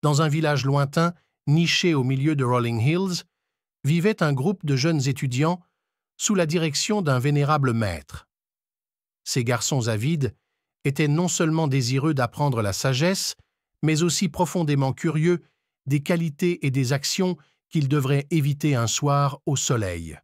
Dans un village lointain, niché au milieu de Rolling Hills, vivait un groupe de jeunes étudiants sous la direction d'un vénérable maître. Ces garçons avides étaient non seulement désireux d'apprendre la sagesse, mais aussi profondément curieux des qualités et des actions qu'ils devraient éviter un soir au soleil.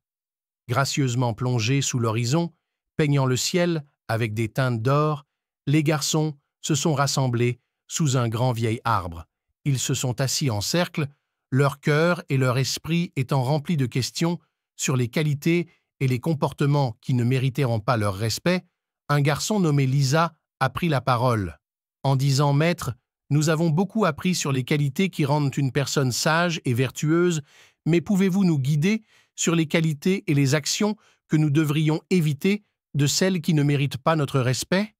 Gracieusement plongés sous l'horizon, peignant le ciel avec des teintes d'or, les garçons se sont rassemblés sous un grand vieil arbre. Ils se sont assis en cercle, leur cœur et leur esprit étant remplis de questions sur les qualités et les comportements qui ne mériteront pas leur respect. Un garçon nommé Lisa a pris la parole, en disant « Maître, nous avons beaucoup appris sur les qualités qui rendent une personne sage et vertueuse, mais pouvez-vous nous guider sur les qualités et les actions que nous devrions éviter de celles qui ne méritent pas notre respect ?»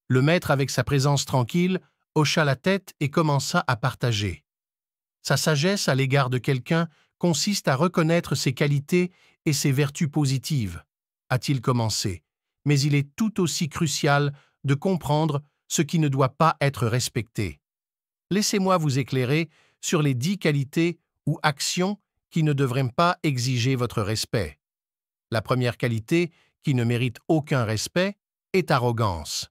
Le maître, avec sa présence tranquille, hocha la tête et commença à partager. Sa sagesse à l'égard de quelqu'un consiste à reconnaître ses qualités et ses vertus positives, a-t-il commencé, mais il est tout aussi crucial de comprendre ce qui ne doit pas être respecté. Laissez-moi vous éclairer sur les 10 qualités ou actions qui ne devraient pas exiger votre respect. La première qualité, qui ne mérite aucun respect, est arrogance.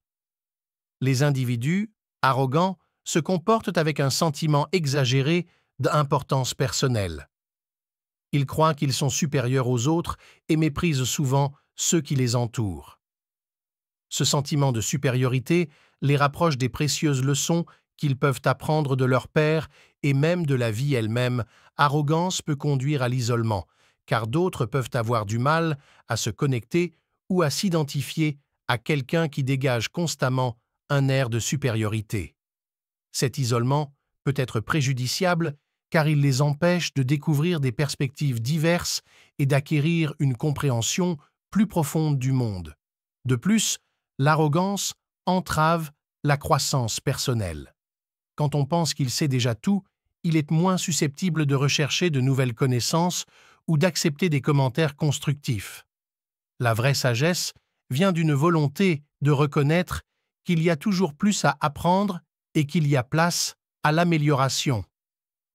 Les individus arrogants se comportent avec un sentiment exagéré d'importance personnelle. Ils croient qu'ils sont supérieurs aux autres et méprisent souvent ceux qui les entourent. Ce sentiment de supériorité les rapproche des précieuses leçons qu'ils peuvent apprendre de leur père et même de la vie elle-même. Arrogance peut conduire à l'isolement, car d'autres peuvent avoir du mal à se connecter ou à s'identifier à quelqu'un qui dégage constamment un air de supériorité. Cet isolement peut être préjudiciable car il les empêche de découvrir des perspectives diverses et d'acquérir une compréhension plus profonde du monde. De plus, l'arrogance entrave la croissance personnelle. Quand on pense qu'il sait déjà tout, il est moins susceptible de rechercher de nouvelles connaissances ou d'accepter des commentaires constructifs. La vraie sagesse vient d'une volonté de reconnaître qu'il y a toujours plus à apprendre et qu'il y a place à l'amélioration.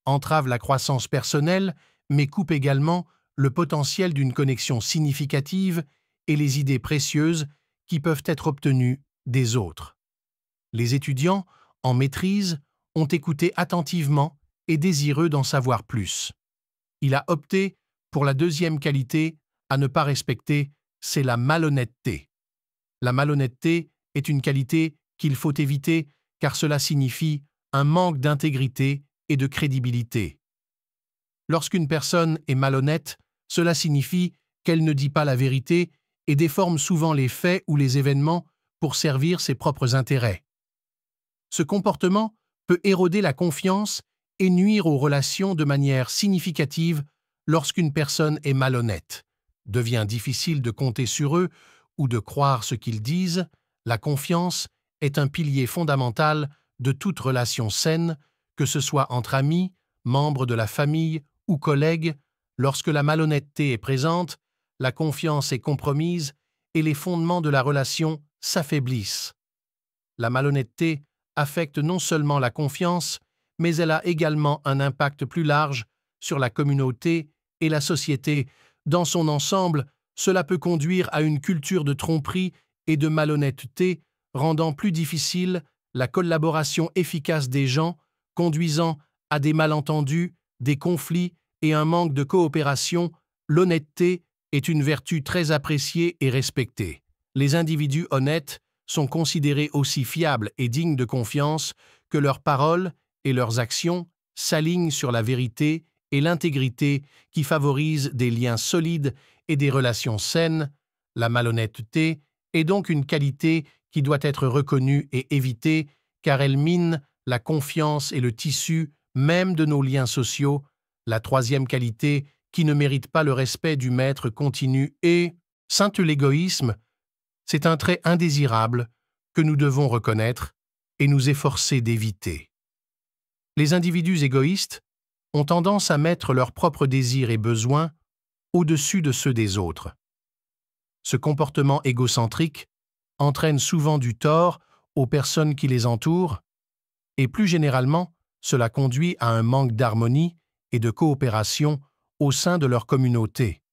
Entrave la croissance personnelle, mais coupe également le potentiel d'une connexion significative et les idées précieuses qui peuvent être obtenues des autres. Les étudiants, en maîtrise, ont écouté attentivement et désireux d'en savoir plus. Il a opté pour la deuxième qualité à ne pas respecter, c'est la malhonnêteté. La malhonnêteté est une qualité qu'il faut éviter car cela signifie un manque d'intégrité et de crédibilité. Lorsqu'une personne est malhonnête, cela signifie qu'elle ne dit pas la vérité et déforme souvent les faits ou les événements pour servir ses propres intérêts. Ce comportement peut éroder la confiance et nuire aux relations de manière significative lorsqu'une personne est malhonnête. Devient difficile de compter sur eux ou de croire ce qu'ils disent. La confiance est un pilier fondamental de toute relation saine, que ce soit entre amis, membres de la famille ou collègues. Lorsque la malhonnêteté est présente, la confiance est compromise et les fondements de la relation s'affaiblissent. La malhonnêteté affecte non seulement la confiance, mais elle a également un impact plus large sur la communauté et la société. Dans son ensemble, cela peut conduire à une culture de tromperie et de malhonnêteté, rendant plus difficile la collaboration efficace des gens, conduisant à des malentendus, des conflits et un manque de coopération. L'honnêteté est une vertu très appréciée et respectée. Les individus honnêtes sont considérés aussi fiables et dignes de confiance que leurs paroles et leurs actions s'alignent sur la vérité et l'intégrité qui favorisent des liens solides et des relations saines. La malhonnêteté est donc une qualité qui doit être reconnue et évitée car elle mine la confiance et le tissu même de nos liens sociaux. La troisième qualité qui ne mérite pas le respect du maître continu est l'égoïsme. C'est un trait indésirable que nous devons reconnaître et nous efforcer d'éviter. Les individus égoïstes ont tendance à mettre leurs propres désirs et besoins au-dessus de ceux des autres. Ce comportement égocentrique entraîne souvent du tort aux personnes qui les entourent et plus généralement, Cela conduit à un manque d'harmonie et de coopération au sein de leur communauté.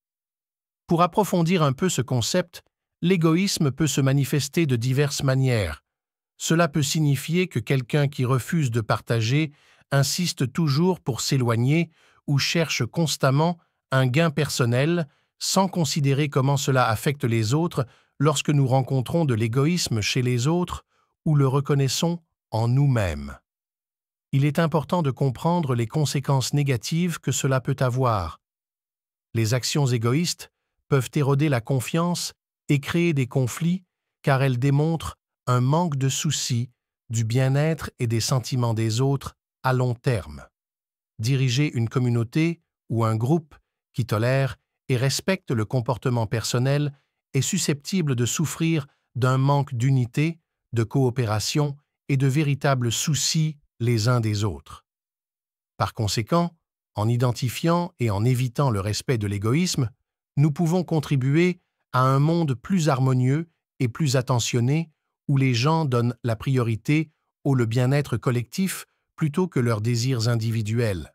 Pour approfondir un peu ce concept, l'égoïsme peut se manifester de diverses manières. Cela peut signifier que quelqu'un qui refuse de partager insiste toujours pour s'éloigner ou cherche constamment un gain personnel sans considérer comment cela affecte les autres lorsque nous rencontrons de l'égoïsme chez les autres ou le reconnaissons en nous-mêmes. Il est important de comprendre les conséquences négatives que cela peut avoir. Les actions égoïstes peuvent éroder la confiance et créer des conflits car elles démontrent un manque de souci du bien-être et des sentiments des autres à long terme. Diriger une communauté ou un groupe qui tolère et respecte le comportement personnel est susceptible de souffrir d'un manque d'unité, de coopération et de véritables soucis les uns des autres. Par conséquent, en identifiant et en évitant le respect de l'égoïsme, nous pouvons contribuer à un monde plus harmonieux et plus attentionné où les gens donnent la priorité au bien-être collectif plutôt que leurs désirs individuels.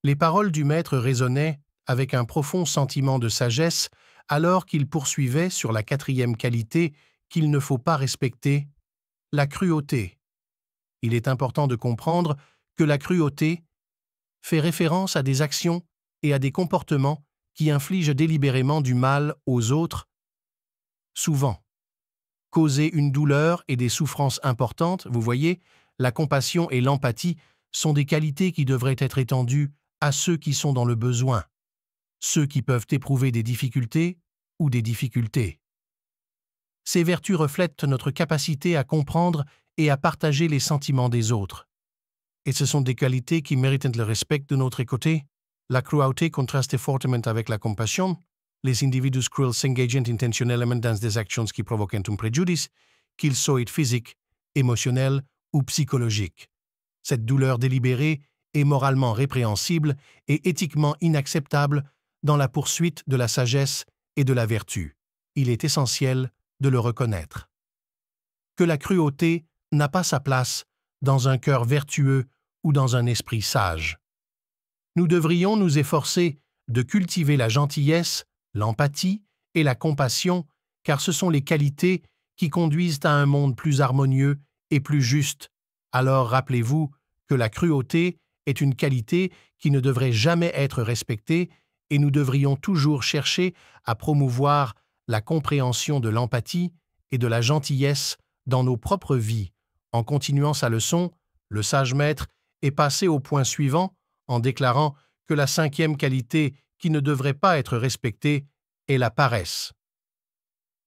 Les paroles du maître résonnaient avec un profond sentiment de sagesse alors qu'il poursuivait sur la quatrième qualité qu'il ne faut pas respecter, la cruauté. Il est important de comprendre que la cruauté fait référence à des actions et à des comportements qui infligent délibérément du mal aux autres, souvent. Causer une douleur et des souffrances importantes, vous voyez, la compassion et l'empathie sont des qualités qui devraient être étendues à ceux qui sont dans le besoin, ceux qui peuvent éprouver des difficultés ou des difficultés. Ces vertus reflètent notre capacité à comprendre et à partager les sentiments des autres. Et ce sont des qualités qui méritent le respect de notre côté. La cruauté contraste fortement avec la compassion. Les individus cruels s'engagent intentionnellement dans des actions qui provoquent un préjudice, qu'ils soient physiques, émotionnels ou psychologiques. Cette douleur délibérée est moralement répréhensible et éthiquement inacceptable dans la poursuite de la sagesse et de la vertu. Il est essentiel de le reconnaître. Que la cruauté n'a pas sa place dans un cœur vertueux ou dans un esprit sage. Nous devrions nous efforcer de cultiver la gentillesse, l'empathie et la compassion, car ce sont les qualités qui conduisent à un monde plus harmonieux et plus juste. Alors rappelez-vous que la cruauté est une qualité qui ne devrait jamais être respectée et nous devrions toujours chercher à promouvoir la compréhension de l'empathie et de la gentillesse dans nos propres vies. En continuant sa leçon, le sage maître est passé au point suivant en déclarant que la cinquième qualité qui ne devrait pas être respectée est la paresse.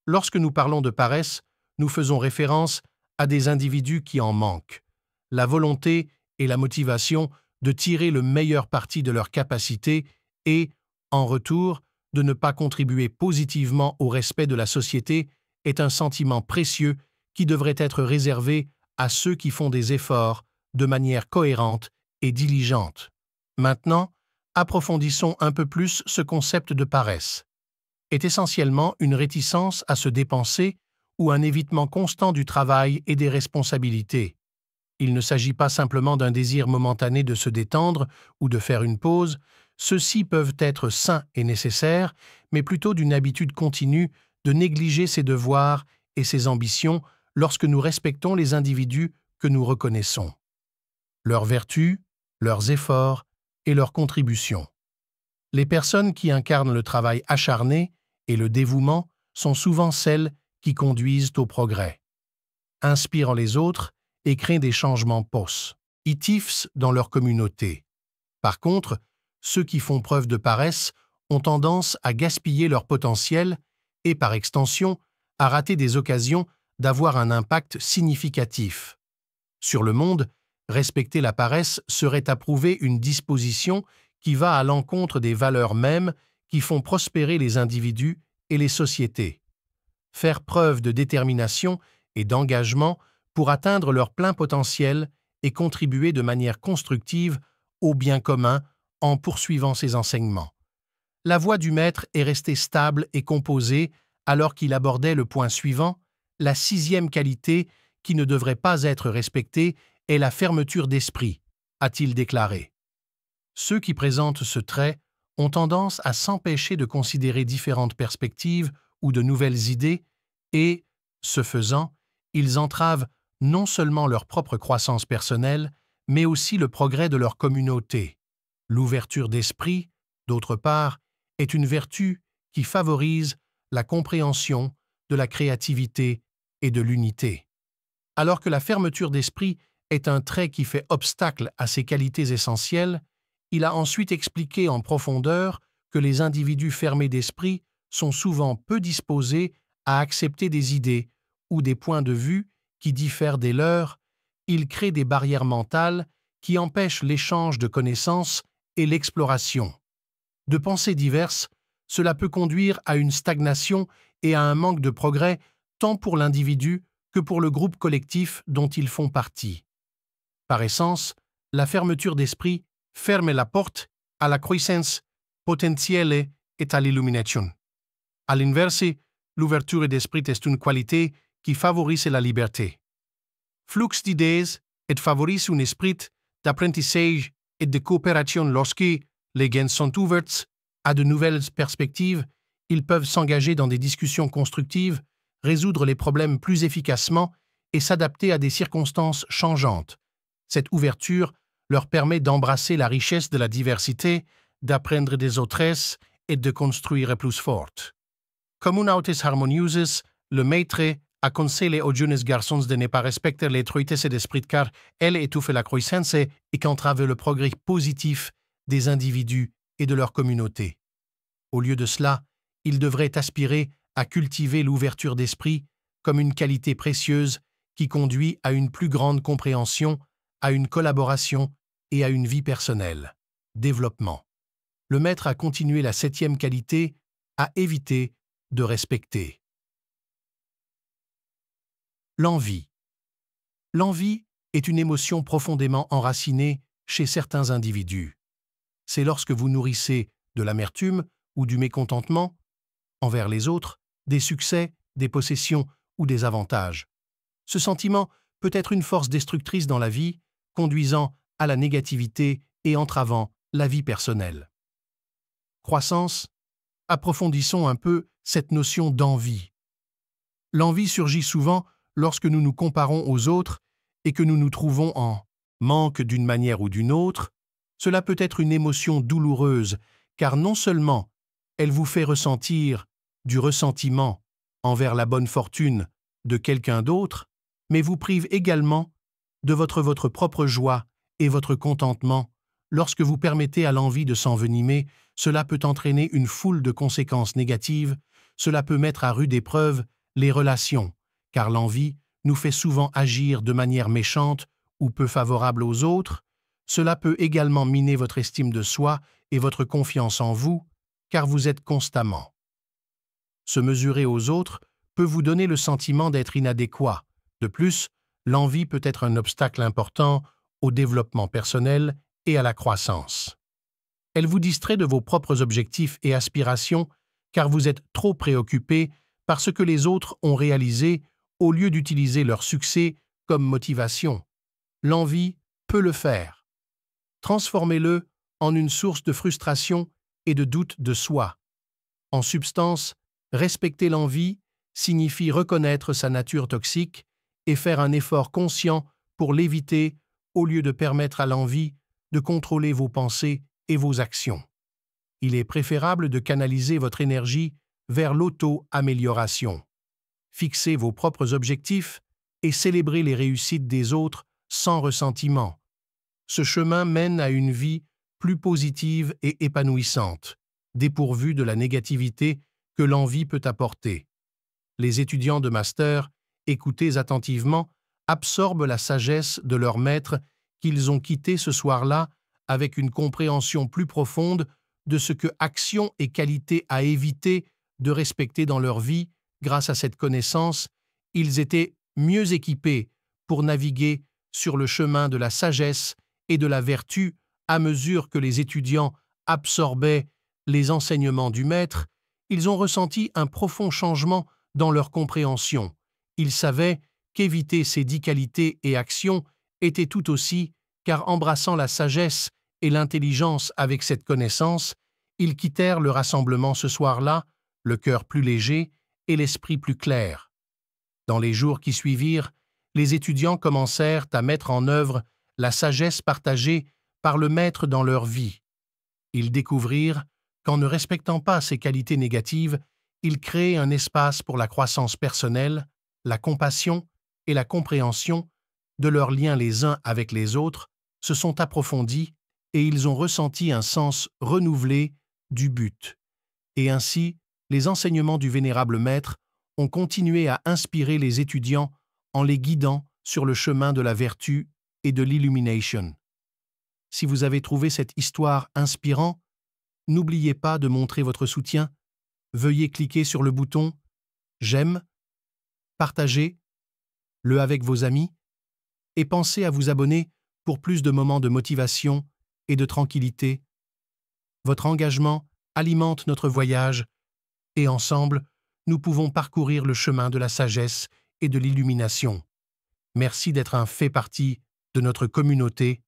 Lorsque nous parlons de paresse, nous faisons référence à des individus qui en manquent. La volonté et la motivation de tirer le meilleur parti de leurs capacités et, en retour, de ne pas contribuer positivement au respect de la société est un sentiment précieux qui devrait être réservé à ceux qui font des efforts de manière cohérente et diligente. Maintenant, approfondissons un peu plus ce concept de paresse. Est essentiellement une réticence à se dépenser ou un évitement constant du travail et des responsabilités. Il ne s'agit pas simplement d'un désir momentané de se détendre ou de faire une pause, ceux-ci peuvent être sains et nécessaires, mais plutôt d'une habitude continue de négliger ses devoirs et ses ambitions lorsque nous respectons les individus que nous reconnaissons. Leurs vertus, leurs efforts et leurs contributions. Les personnes qui incarnent le travail acharné et le dévouement sont souvent celles qui conduisent au progrès, inspirant les autres et créent des changements positifs dans leur communauté. Par contre, ceux qui font preuve de paresse ont tendance à gaspiller leur potentiel et, par extension, à rater des occasions d'avoir un impact significatif. Sur le monde, respecter la paresse serait approuver une disposition qui va à l'encontre des valeurs mêmes qui font prospérer les individus et les sociétés. Faire preuve de détermination et d'engagement pour atteindre leur plein potentiel et contribuer de manière constructive au bien commun en poursuivant ses enseignements. La voix du maître est restée stable et composée alors qu'il abordait le point suivant, la sixième qualité qui ne devrait pas être respectée est la fermeture d'esprit, a-t-il déclaré. Ceux qui présentent ce trait ont tendance à s'empêcher de considérer différentes perspectives ou de nouvelles idées et, ce faisant, ils entravent non seulement leur propre croissance personnelle, mais aussi le progrès de leur communauté. L'ouverture d'esprit, d'autre part, est une vertu qui favorise la compréhension de la créativité et de l'unité. Alors que la fermeture d'esprit est un trait qui fait obstacle à ces qualités essentielles, il a ensuite expliqué en profondeur que les individus fermés d'esprit sont souvent peu disposés à accepter des idées ou des points de vue qui diffèrent des leurs. Ils créent des barrières mentales qui empêchent l'échange de connaissances et l'exploration. De pensées diverses, cela peut conduire à une stagnation et à un manque de progrès tant pour l'individu que pour le groupe collectif dont ils font partie. Par essence, la fermeture d'esprit ferme la porte à la croissance potentielle et à l'illumination. À l'inverse, l'ouverture d'esprit est une qualité qui favorise la liberté. Flux d'idées et favorise un esprit d'apprentissage et de coopération lorsque les gens sont ouverts à de nouvelles perspectives, ils peuvent s'engager dans des discussions constructives, résoudre les problèmes plus efficacement et s'adapter à des circonstances changeantes. Cette ouverture leur permet d'embrasser la richesse de la diversité, d'apprendre des autres et de construire plus forte. Communautés harmonieuses, le maître aconseille aux jeunes garçons de ne pas respecter les truites d'esprit car elles étouffent la croissance et qu'entravent le progrès positif des individus et de leur communauté. Au lieu de cela, ils devraient aspirer à cultiver l'ouverture d'esprit comme une qualité précieuse qui conduit à une plus grande compréhension, à une collaboration et à une vie personnelle. Développement. Le maître a continué la 7e qualité, à éviter de respecter. L'envie. L'envie est une émotion profondément enracinée chez certains individus. C'est lorsque vous nourrissez de l'amertume ou du mécontentement envers les autres, des succès, des possessions ou des avantages. Ce sentiment peut être une force destructrice dans la vie, conduisant à la négativité et entravant la vie personnelle. Croissance. Approfondissons un peu cette notion d'envie. L'envie surgit souvent lorsque nous nous comparons aux autres et que nous nous trouvons en manque d'une manière ou d'une autre. Cela peut être une émotion douloureuse, car non seulement elle vous fait ressentir du ressentiment envers la bonne fortune de quelqu'un d'autre, mais vous prive également de votre propre joie et votre contentement. Lorsque vous permettez à l'envie de s'envenimer, cela peut entraîner une foule de conséquences négatives, cela peut mettre à rude épreuve les relations, car l'envie nous fait souvent agir de manière méchante ou peu favorable aux autres. Cela peut également miner votre estime de soi et votre confiance en vous, car vous êtes constamment. Se mesurer aux autres peut vous donner le sentiment d'être inadéquat. De plus, l'envie peut être un obstacle important au développement personnel et à la croissance. Elle vous distrait de vos propres objectifs et aspirations, car vous êtes trop préoccupé par ce que les autres ont réalisé au lieu d'utiliser leur succès comme motivation. L'envie peut le faire. Transformez-le en une source de frustration et de doute de soi. En substance, respecter l'envie signifie reconnaître sa nature toxique et faire un effort conscient pour l'éviter au lieu de permettre à l'envie de contrôler vos pensées et vos actions. Il est préférable de canaliser votre énergie vers l'auto-amélioration. Fixez vos propres objectifs et célébrez les réussites des autres sans ressentiment. Ce chemin mène à une vie plus positive et épanouissante, dépourvue de la négativité que l'envie peut apporter. Les étudiants de master, écoutez attentivement, absorbent la sagesse de leur maître qu'ils ont quitté ce soir-là avec une compréhension plus profonde de ce que action et qualité à éviter de respecter dans leur vie. Grâce à cette connaissance, ils étaient mieux équipés pour naviguer sur le chemin de la sagesse et de la vertu à mesure que les étudiants absorbaient les enseignements du maître. Ils ont ressenti un profond changement dans leur compréhension. Ils savaient qu'éviter ces 10 qualités et actions était tout aussi car embrassant la sagesse et l'intelligence avec cette connaissance, ils quittèrent le rassemblement ce soir-là, le cœur plus léger et l'esprit plus clair. Dans les jours qui suivirent, les étudiants commencèrent à mettre en œuvre la sagesse partagée par le maître dans leur vie. Ils découvrirent qu'en ne respectant pas ces qualités négatives, ils créaient un espace pour la croissance personnelle, la compassion et la compréhension de leurs liens les uns avec les autres, se sont approfondis et ils ont ressenti un sens renouvelé du but. Et ainsi, les enseignements du vénérable maître ont continué à inspirer les étudiants en les guidant sur le chemin de la vertu et de l'illumination. Si vous avez trouvé cette histoire inspirante, n'oubliez pas de montrer votre soutien. Veuillez cliquer sur le bouton « J'aime », partagez-le avec vos amis et pensez à vous abonner pour plus de moments de motivation et de tranquillité. Votre engagement alimente notre voyage et ensemble, nous pouvons parcourir le chemin de la sagesse et de l'illumination. Merci d'être fait partie de notre communauté.